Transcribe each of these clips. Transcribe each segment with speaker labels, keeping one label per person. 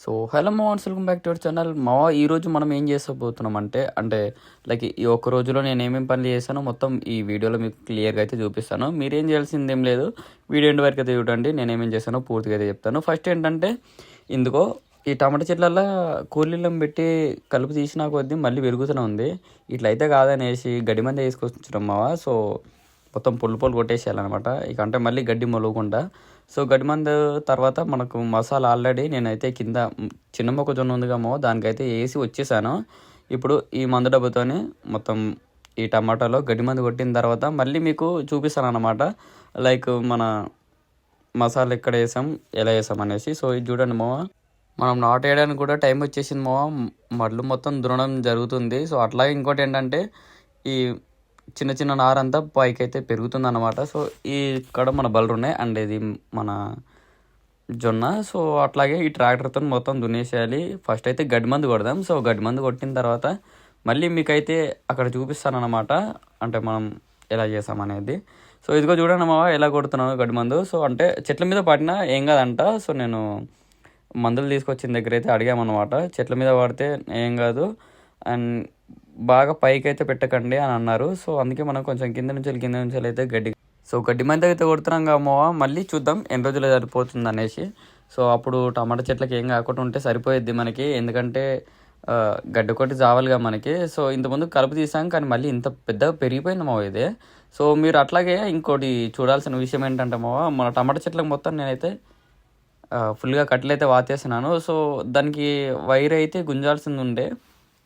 Speaker 1: So hello మావాన్స్, welcome back to our channel. మావా ఈరోజు మనం ఏం చేసబోతున్నాం అంటే లైక్ ఈ ఒక్క రోజులో నేను ఏమేమి పనులు చేశానో మొత్తం ఈ వీడియోలో మీకు క్లియర్గా అయితే చూపిస్తాను. మీరేం చేయాల్సింది ఏం లేదు, వీడియో ఎండ్ వరకు అయితే చూడండి. నేను ఏమేం చేశానో పూర్తిగా అయితే చెప్తాను. ఫస్ట్ ఏంటంటే ఇందుకో ఈ టమాటా చెట్లల్లో కూలీలను పెట్టి కలుపు తీసిన కొద్దీ మళ్ళీ పెరుగుతూనే ఉంది. ఇట్లయితే కాదనేసి గడ్డి మంది వేసుకొచ్చున్నాం మావా. సో మొత్తం పొల్లు కొట్టేసేయాలన్నమాట. ఇక అంటే మళ్ళీ గడ్డి మొలవకుండా. సో గడ్డి మందు తర్వాత మనకు మసాలా ఆల్రెడీ నేనైతే కింద చిన్న మొక్కజొన్న ఉందిగా దానికైతే వేసి వచ్చేసాను. ఇప్పుడు ఈ మందు డబ్బుతోని మొత్తం ఈ టమాటాలో గడ్డి మందు కొట్టిన తర్వాత మళ్ళీ మీకు చూపిస్తాను అన్నమాట. లైక్ మన మసాలా ఎక్కడ వేసాం, ఎలా వేసాం అనేసి. సో ఇది చూడండి మనం నాటేయడానికి కూడా టైం వచ్చేసింది మడ్లు మొత్తం దున్నడం జరుగుతుంది. సో అట్లాగే ఇంకోటి ఏంటంటే ఈ చిన్న చిన్న నారంతా పైకి అయితే పెరుగుతుంది అన్నమాట. సో ఈ ఇక్కడ మన బలరు ఉన్నాయి అండ్ ఇది మన జొన్న. సో అట్లాగే ఈ ట్రాక్టర్తో మొత్తం దున్నేసేయాలి. ఫస్ట్ అయితే గడ్డి మందు కొడదాం. సో గడ్డి మందు కొట్టిన తర్వాత మళ్ళీ మీకైతే అక్కడ చూపిస్తాను అన్నమాట, అంటే మనం ఎలా చేసామనేది. సో ఇదిగో చూడండి ఎలా కొడుతున్నాను గడ్డి మందు. సో అంటే చెట్ల మీద పడినా ఏం కాదంట. సో నేను మందులు తీసుకొచ్చిన దగ్గర అయితే అడిగామన్నమాట, చెట్ల మీద పడితే ఏం కాదు అండ్ బాగా పైకి అయితే పెట్టకండి అని అన్నారు. సో అందుకే మనం కొంచెం కింద నుంచి అయితే గడ్డి మంది అయితే కొడుతున్నాం కామోవా. మళ్ళీ చూద్దాం ఎన్ని రోజులు సరిపోతుంది అనేసి. సో అప్పుడు టమాటా చెట్లకి ఏం కాకుండా ఉంటే సరిపోయిద్ది మనకి, ఎందుకంటే గడ్డి కొట్టి చావాలిగా మనకి. సో ఇంతకుముందు కలుపు తీసాం కానీ మళ్ళీ ఇంత పెద్దగా పెరిగిపోయింది ఇదే. సో మీరు అట్లాగే ఇంకోటి చూడాల్సిన విషయం ఏంటంటే మన టమాటా చెట్లకు మొత్తం నేనైతే ఫుల్గా కట్టెలు అయితే వాతేస్తున్నాను. సో దానికి వైర్ అయితే గుంజాల్సింది ఉండే,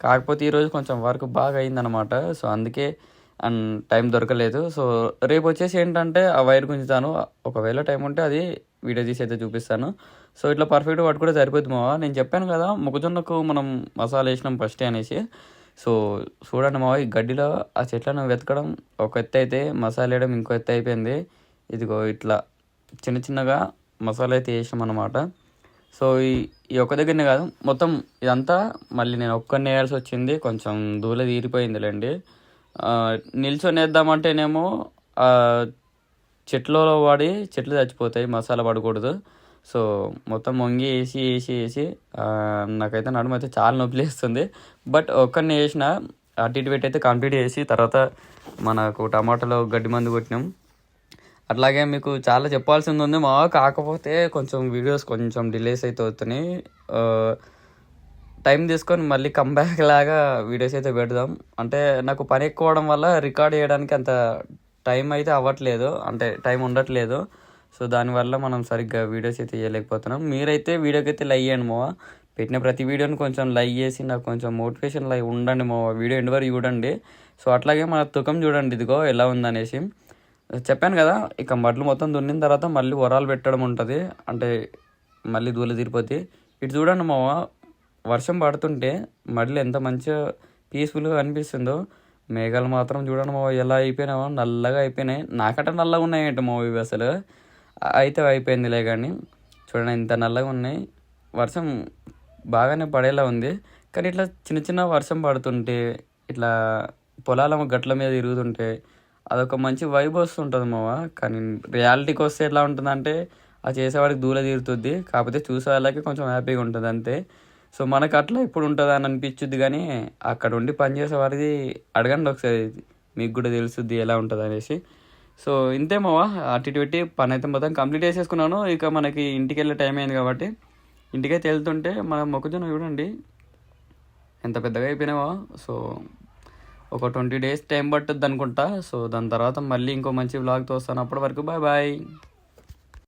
Speaker 1: కాకపోతే ఈరోజు కొంచెం వర్క్ బాగా అయిందనమాట. సో అందుకే అండ్ టైం దొరకలేదు. సో రేపు వచ్చేసి ఏంటంటే ఆ వైర్ గుంజుతాను. ఒకవేళ టైం ఉంటే అది వీడియో తీసి అయితే చూపిస్తాను. సో ఇట్లా పర్ఫెక్ట్గా పట్టుకుంటే సరిపోతుంది నేను చెప్పాను కదా మొక్కజొన్నకు మనం మసాలా వేసినాం ఫస్ట్ అనేసి. సో చూడండి ఈ గడ్డిలో ఆ చెట్లను వెతకడం ఒక ఎత్తు అయితే, మసాలా వేయడం ఇంకో ఎత్తు అయిపోయింది. ఇదిగో ఇట్లా చిన్న చిన్నగా మసాలా అయితే వేసాం అన్నమాట. సో ఈ ఒక్క దగ్గరనే కాదు మొత్తం ఇదంతా మళ్ళీ నేను ఒక్కరిని వేయాల్సి వచ్చింది. కొంచెం దూల తీరిపోయిందిలేండి. నిల్చొని వేద్దామంటేనేమో చెట్లలో వాడి చెట్లు చచ్చిపోతాయి, మసాలా పడకూడదు. సో మొత్తం వంగి వేసి నాకైతే నడుము అయితే చాలా నొప్పిలేస్తుంది. బట్ ఒక్కరిని వేసిన అటు ఇటు పెట్టి అయితే కంప్లీట్ చేసి తర్వాత మనకు టమాటాలో గడ్డి మందు కొట్టినాం. అట్లాగే మీకు చాలా చెప్పాల్సింది ఉంది కాకపోతే కొంచెం వీడియోస్ కొంచెం డిలేస్ అయితే అవుతున్నాయి. టైం తీసుకొని మళ్ళీ కంబ్యాక్ లాగా వీడియోస్ అయితే పెడదాం. అంటే నాకు పని ఎక్కువ అవడం వల్ల రికార్డ్ చేయడానికి అంత టైం అయితే అవ్వట్లేదు, అంటే టైం ఉండట్లేదు. సో దానివల్ల మనం సరిగ్గా వీడియోస్ అయితే చేయలేకపోతున్నాం. మీరైతే వీడియోకి అయితే లైక్ చేయండి పెట్టిన ప్రతి వీడియోని కొంచెం లైక్ చేసి నాకు కొంచెం మోటివేషన్ లైక్ ఉండండి వీడియో ఎండ్ వరకు చూడండి. సో అట్లాగే మన తుకం చూడండి ఇదిగో ఎలా ఉందనేసి. చెప్పాను కదా ఇక మడ్లు మొత్తం దున్నిన తర్వాత మళ్ళీ వరాలు పెట్టడం ఉంటుంది, అంటే మళ్ళీ దూల తీరిపోతే. ఇటు చూడండి వర్షం పడుతుంటే మడ్లు ఎంత మంచిగా పీస్ఫుల్గా అనిపిస్తుందో. మేఘాలు మాత్రం చూడండి ఎలా అయిపోయినావో, నల్లగా అయిపోయినాయి. నాకంటే నల్లగా ఉన్నాయంట ఇవి అసలు అయితే అయిపోయిందిలే కానీ చూడండి ఇంత నల్లగా ఉన్నాయి. వర్షం బాగానే పడేలా ఉంది కానీ ఇట్లా చిన్న చిన్న వర్షం పడుతుంటే ఇట్లా పొలాల గట్ల మీద తిరుగుతుంటే అదొక మంచి వైబ్ వస్తుంటుంది కానీ రియాలిటీకి వస్తే ఎట్లా ఉంటుందంటే అది చేసేవాడికి దూల తీరుతుంది, కాకపోతే చూసే వాళ్ళకి కొంచెం హ్యాపీగా ఉంటుంది అంతే. సో మనకు అట్లా ఇప్పుడు ఉంటుంది అని అనిపించుద్ది, కానీ అక్కడ ఉండి పనిచేసే వారిది అడగండి ఒకసారి, మీకు కూడా తెలుస్తుంది ఎలా ఉంటుంది అనేసి. సో ఇంతే అటు ఇటు పెట్టి పని అయితే మొత్తం కంప్లీట్ చేసేసుకున్నాను. ఇక మనకి ఇంటికి వెళ్ళే టైం అయింది కాబట్టి ఇంటికైతే వెళ్తుంటే మన మొక్కజొన్న చూడండి ఎంత పెద్దగా అయిపోయినావో. సో ఒక 20 days టైం పట్టుద్ది అనుకుంటా. సో దాని తర్వాత మళ్ళీ ఇంకో మంచి వ్లాగ్తో వస్తాను. అప్పటి వరకు బాయ్.